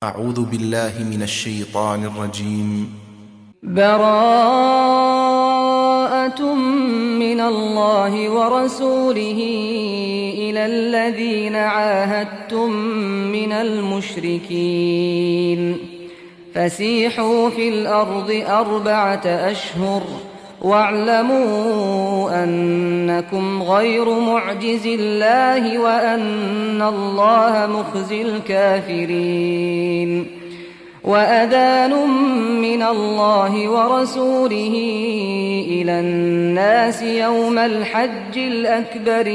أعوذ بالله من الشيطان الرجيم. براءة من الله ورسوله إلى الذين عاهدتم من المشركين فسيحوا في الأرض 4 أشهر واعلموا أنكم غير معجز الله وأن الله مخزي الكافرين. وأذان من الله ورسوله إلى الناس يوم الحج الأكبر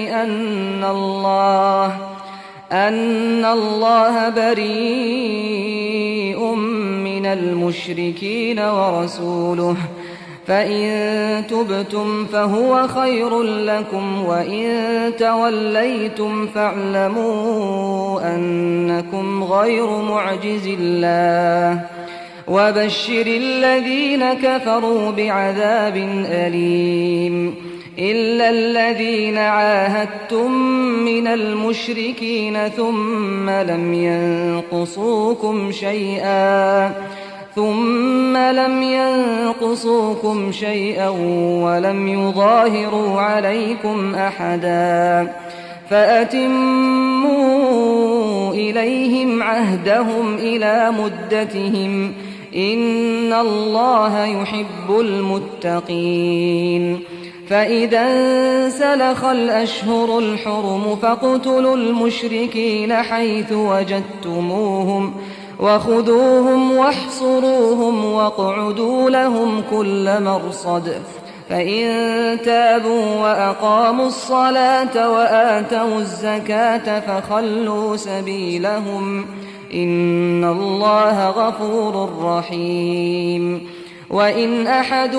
أن الله بريء من المشركين ورسوله، فإن تبتم فهو خير لكم، وإن توليتم فاعلموا أنكم غير معجز الله، وبشر الذين كفروا بعذاب أليم. إلا الذين عاهدتم من المشركين ثم لم ينقصوكم شيئا ولم يظاهروا عليكم أحدا فأتموا إليهم عهدهم إلى مدتهم، إن الله يحب المتقين. فإذا انسلخ الأشهر الحرم فاقتلوا المشركين حيث وجدتموهم وخذوهم واحصروهم واقعدوا لهم كل مرصد، فإن تابوا وأقاموا الصلاة وآتوا الزكاة فخلوا سبيلهم، إن الله غفور رحيم. وإن أحد